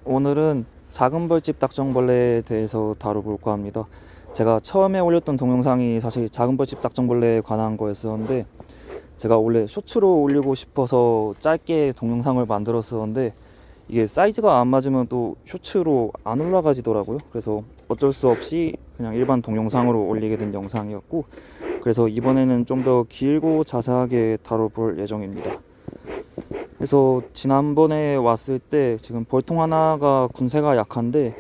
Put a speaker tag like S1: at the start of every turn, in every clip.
S1: 오늘은 작은 벌집 딱정벌레에 대해서 다뤄볼까 합니다. 제가 처음에 올렸던 동영상이 사실 작은 벌집 딱정벌레에 관한 거였었는데, 제가 원래 쇼츠로 올리고 싶어서 짧게 동영상을 만들었었는데 이게 사이즈가 안 맞으면 또 쇼츠로 안 올라가지더라고요. 그래서 어쩔 수 없이 그냥 일반 동영상으로 올리게 된 영상이었고, 그래서 이번에는 좀 더 길고 자세하게 다뤄볼 예정입니다. 그래서 지난번에 왔을 때 지금 벌통 하나가 군세가 약한데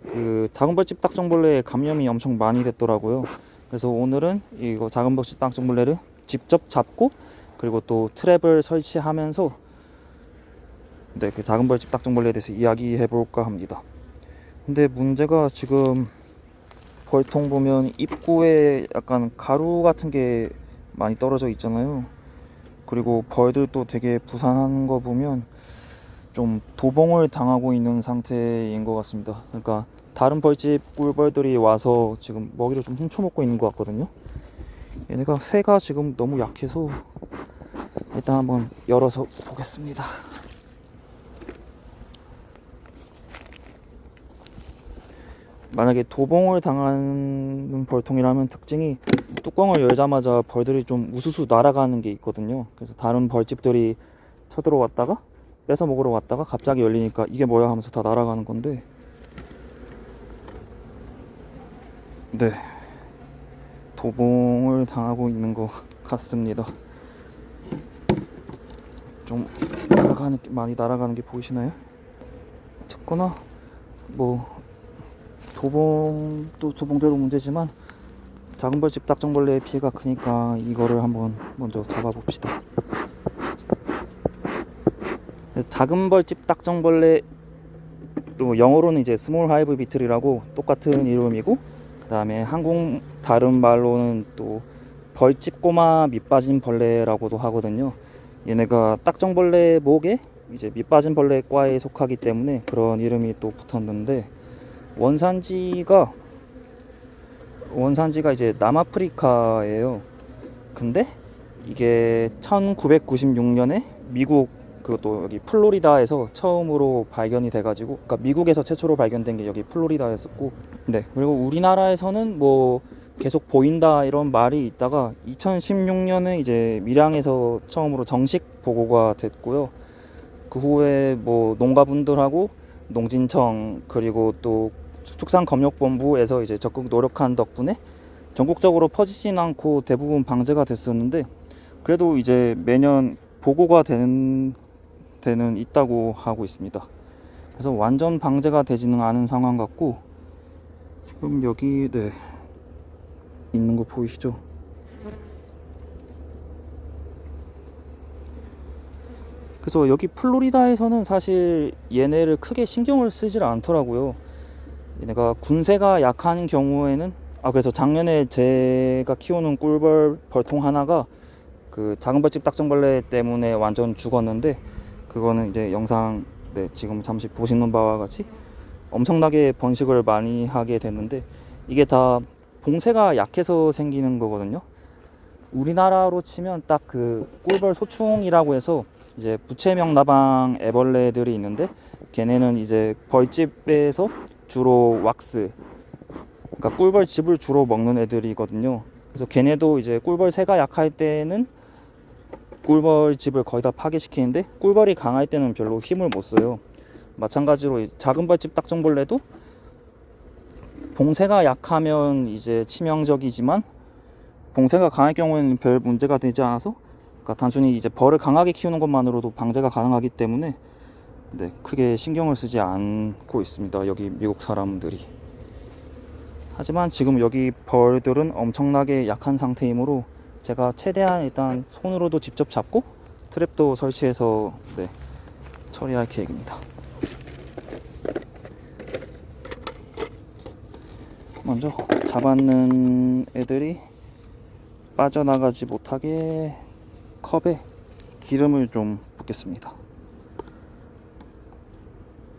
S1: 그 작은 벌집 딱정벌레에 감염이 엄청 많이 됐더라고요. 그래서 오늘은 이거 작은 벌집 딱정벌레를 직접 잡고, 그리고 또 트랩을 설치하면서 그 작은 벌집 딱정벌레에 대해서 이야기해 볼까 합니다. 근데 문제가 지금 벌통 보면 입구에 약간 가루 같은 게 많이 떨어져 있잖아요. 그리고 벌들도 되게 부산한 거 보면 좀 도봉을 당하고 있는 상태인 것 같습니다. 그러니까 다른 벌집 꿀벌들이 와서 지금 먹이를 좀 훔쳐먹고 있는 것 같거든요. 얘네가 새가 지금 너무 약해서 일단 한번 열어서 보겠습니다. 만약에 도봉을 당하는 벌통이라면 특징이 뚜껑을 열자마자 벌들이 좀 우수수 날아가는 게 있거든요. 그래서 다른 벌집들이 쳐들어왔다가 뺏어 먹으러 왔다가 갑자기 열리니까 이게 뭐야 하면서 다 날아가는 건데, 네, 도봉을 당하고 있는 것 같습니다. 좀 많이 날아가는 게 보이시나요? 어쨌거나 뭐 도봉도 도봉대로 문제지만 작은 벌집 딱정벌레의 피해가 크니까 이거를 한번 먼저 잡아봅시다. 작은 벌집 딱정벌레, 또 영어로는 이제 스몰 하이브 비틀이라고 똑같은 이름이고, 그 다음에 한국 다른 말로는 또 벌집 꼬마 밑빠진 벌레라고도 하거든요. 얘네가 딱정벌레 목에 이제 밑빠진 벌레과에 속하기 때문에 그런 이름이 또 붙었는데, 원산지가 이제 남아프리카예요. 근데 이게 1996년에 미국, 그것도 여기 플로리다에서 처음으로 발견이 돼가지고, 그러니까 미국에서 최초로 발견된 게 여기 플로리다였었고, 네, 그리고 우리나라에서는 뭐 계속 보인다 이런 말이 있다가 2016년에 이제 밀양에서 처음으로 정식 보고가 됐고요. 그 후에 뭐 농가분들하고 농진청 그리고 또 축산검역본부에서 이제 적극 노력한 덕분에 전국적으로 퍼지진 않고 대부분 방제가 됐었는데, 그래도 이제 매년 보고가 되는 데는 있다고 하고 있습니다. 그래서 완전 방제가 되지는 않은 상황 같고, 지금 여기 있는 거 보이시죠? 그래서 여기 플로리다에서는 사실 얘네를 크게 신경을 쓰질 않더라고요. 얘네가 군세가 약한 경우에는, 그래서 작년에 제가 키우는 꿀벌 벌통 하나가 그 작은 벌집 딱정벌레 때문에 완전 죽었는데, 그거는 이제 영상 지금 잠시 보시는 바와 같이 엄청나게 번식을 많이 하게 됐는데, 이게 다 봉쇄가 약해서 생기는 거거든요. 우리나라로 치면 딱 그 꿀벌 소충이라고 해서 이제 부채명나방 애벌레들이 있는데, 걔네는 이제 벌집에서 주로 왁스, 그러니까 꿀벌 즙을 주로 먹는 애들이거든요. 그래서 걔네도 이제 꿀벌 새가 약할 때는 꿀벌 즙을 거의 다 파괴시키는데, 꿀벌이 강할 때는 별로 힘을 못 써요. 마찬가지로 작은 벌집 딱정벌레도 봉쇄가 약하면 이제 치명적이지만, 봉쇄가 강할 경우에는 별 문제가 되지 않아서, 그러니까 단순히 이제 벌을 강하게 키우는 것만으로도 방제가 가능하기 때문에 크게 신경을 쓰지 않고 있습니다, 여기 미국 사람들이. 하지만 지금 여기 벌들은 엄청나게 약한 상태이므로 제가 최대한 일단 손으로도 직접 잡고 트랩도 설치해서 처리할 계획입니다. 먼저 잡았는 애들이 빠져나가지 못하게 컵에 기름을 좀 붓겠습니다.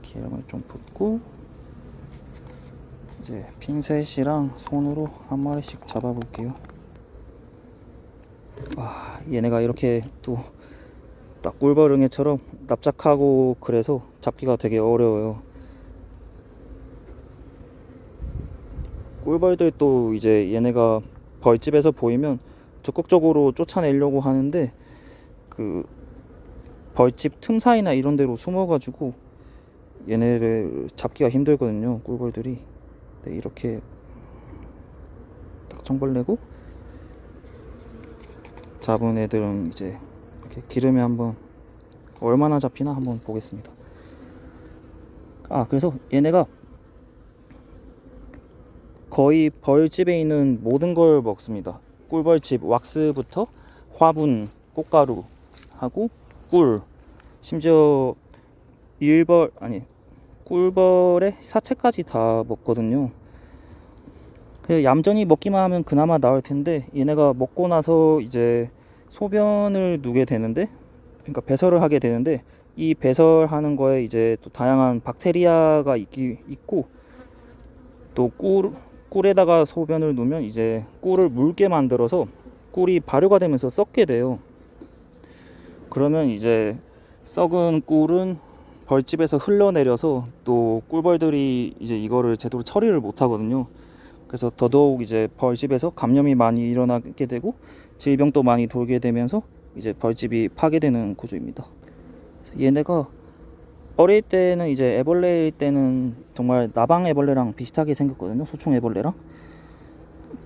S1: 기름을 좀 붓고 이제 핀셋이랑 손으로 한 마리씩 잡아볼게요. 얘네가 이렇게 또 딱 꿀벌응애처럼 납작하고 그래서 잡기가 되게 어려워요. 꿀벌들 또 이제 얘네가 벌집에서 보이면 적극적으로 쫓아내려고 하는데 그 벌집 틈 사이나 이런 데로 숨어가지고 얘네를 잡기가 힘들거든요, 꿀벌들이. 네, 이렇게 딱정벌레고 잡은 애들은 이제 이렇게 기름에 한번 얼마나 잡히나 한번 보겠습니다. 그래서 얘네가 거의 벌집에 있는 모든 걸 먹습니다. 꿀벌집 왁스부터 화분, 꽃가루 하고 꿀, 심지어 꿀벌의 사체까지 다 먹거든요. 얌전히 먹기만 하면 그나마 나을 텐데 얘네가 먹고 나서 이제 소변을 누게 되는데, 그러니까 배설을 하게 되는데, 이 배설하는 거에 이제 또 다양한 박테리아가 있고 또 꿀에다가 소변을 누면 이제 꿀을 묽게 만들어서 꿀이 발효가 되면서 썩게 돼요. 그러면 이제 썩은 꿀은 벌집에서 흘러내려서 또 꿀벌들이 이제 이거를 제대로 처리를 못 하거든요. 그래서 더더욱 이제 벌집에서 감염이 많이 일어나게 되고 질병도 많이 돌게 되면서 이제 벌집이 파괴되는 구조입니다. 얘네가 어릴 때는 이제 애벌레일 때는 정말 나방 애벌레랑 비슷하게 생겼거든요, 소총 애벌레랑.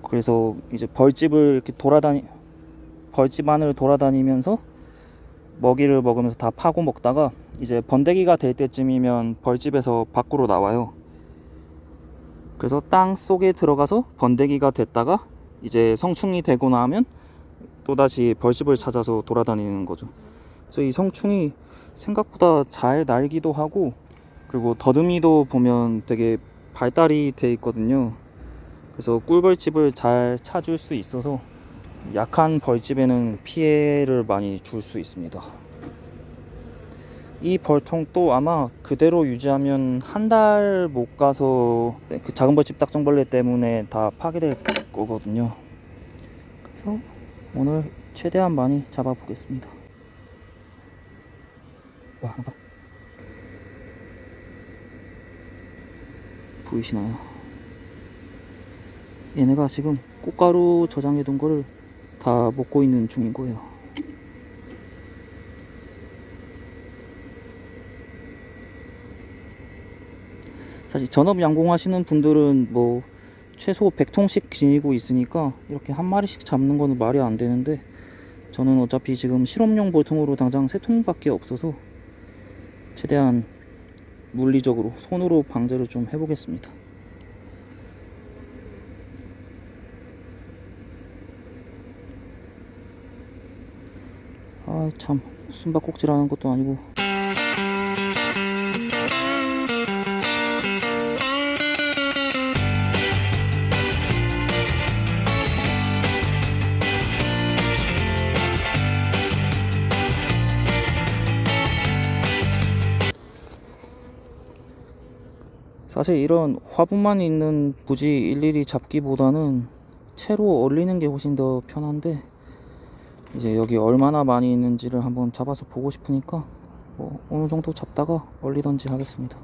S1: 그래서 이제 벌집을 이렇게 벌집 안을 돌아다니면서 먹이를 먹으면서 다 파고 먹다가 이제 번데기가 될 때쯤이면 벌집에서 밖으로 나와요. 그래서 땅 속에 들어가서 번데기가 됐다가 이제 성충이 되고 나면 또다시 벌집을 찾아서 돌아다니는 거죠. 그래서 이 성충이 생각보다 잘 날기도 하고, 그리고 더듬이도 보면 되게 발달이 돼 있거든요. 그래서 꿀벌집을 잘 찾을 수 있어서 약한 벌집에는 피해를 많이 줄 수 있습니다. 이 벌통도 아마 그대로 유지하면 한 달 못 가서 그 작은 벌집 딱정벌레 때문에 다 파괴될 거거든요. 그래서 오늘 최대한 많이 잡아 보겠습니다. 와, 하나 더. 보이시나요? 얘네가 지금 꽃가루 저장해 둔 거를 다 먹고 있는 중인 거예요. 사실 전업 양봉하시는 분들은 뭐 최소 100통씩 지니고 있으니까 이렇게 한 마리씩 잡는 거는 말이 안 되는데, 저는 어차피 지금 실험용 벌통으로 당장 3통밖에 없어서 최대한 물리적으로 손으로 방제를 좀 해보겠습니다. 참, 숨바꼭질하는 것도 아니고. 사실 이런 화분만 있는 부지 일일이 잡기보다는 채로 얼리는 게 훨씬 더 편한데, 이제 여기 얼마나 많이 있는지를 한번 잡아서 보고 싶으니까 뭐 어느 정도 잡다가 얼리던지 하겠습니다.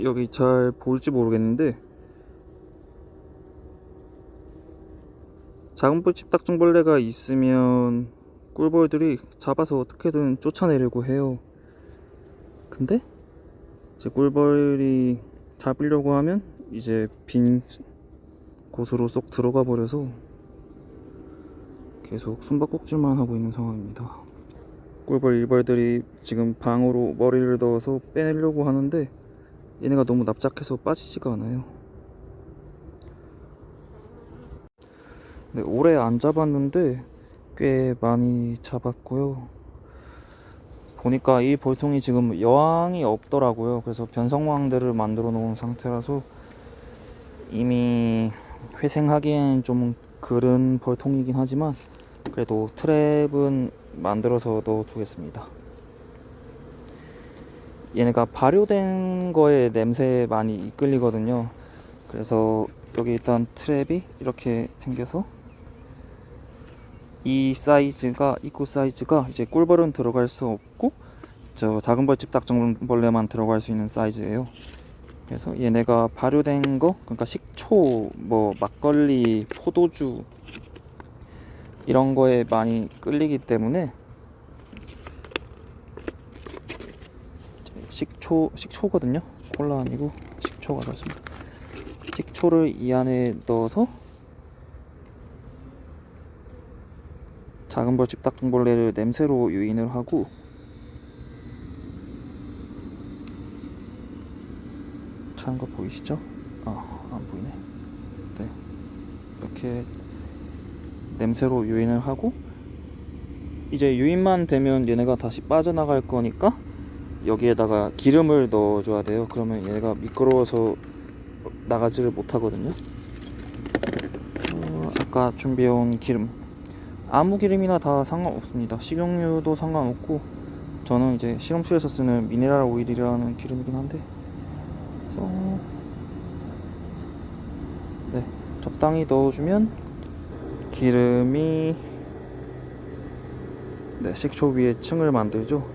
S1: 여기 잘 보일지 모르겠는데 작은 벌집 딱정벌레가 있으면 꿀벌들이 잡아서 어떻게든 쫓아내려고 해요. 근데 이제 꿀벌이 잡으려고 하면 이제 빈 곳으로 쏙 들어가 버려서 계속 숨바꼭질만 하고 있는 상황입니다. 꿀벌 일벌들이 지금 방으로 머리를 넣어서 빼내려고 하는데 얘네가 너무 납작해서 빠지지가 않아요. 네, 오래 안 잡았는데 꽤 많이 잡았고요. 보니까 이 벌통이 지금 여왕이 없더라고요. 그래서 변성왕대를 만들어 놓은 상태라서 이미 회생하기엔 좀 그른 벌통이긴 하지만 그래도 트랩은 만들어서 넣어두겠습니다. 얘네가 발효된 거에 냄새에 많이 이끌리거든요. 그래서 여기 일단 트랩이 이렇게 생겨서 이 사이즈가, 입구 사이즈가 이제 꿀벌은 들어갈 수 없고 저 작은 벌집 딱정벌레만 들어갈 수 있는 사이즈예요. 그래서 얘네가 발효된 거, 그러니까 식초, 뭐 막걸리, 포도주 이런 거에 많이 끌리기 때문에 식초거든요. 콜라 아니고 식초가 들었습니다. 식초를 이 안에 넣어서 작은 벌집 딱정벌레를 냄새로 유인을 하고, 차는 거 보이시죠? 안 보이네. 네, 이렇게 냄새로 유인을 하고, 이제 유인만 되면 얘네가 다시 빠져나갈 거니까 여기에다가 기름을 넣어줘야 돼요. 그러면 얘네가 미끄러워서 나가지를 못하거든요. 아까 준비해온 기름, 아무 기름이나 다 상관없습니다. 식용유도 상관없고, 저는 이제 실험실에서 쓰는 미네랄 오일이라는 기름이긴 한데, 그래서 네, 적당히 넣어주면 기름이 식초 위에 층을 만들죠.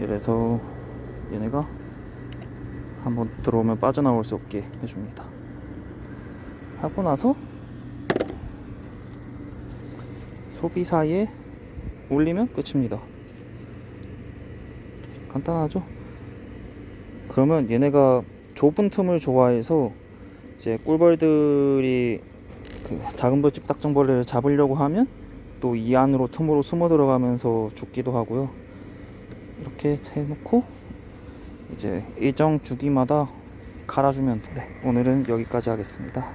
S1: 이래서 얘네가 한번 들어오면 빠져나올 수 없게 해줍니다. 하고 나서 소비사에 올리면 끝입니다. 간단하죠? 그러면 얘네가 좁은 틈을 좋아해서 이제 꿀벌들이 그 작은 벌집 딱정벌레를 잡으려고 하면 또 이 안으로 틈으로 숨어 들어가면서 죽기도 하고요. 이렇게 해놓고 이제 일정 주기마다 갈아주면, 오늘은 여기까지 하겠습니다.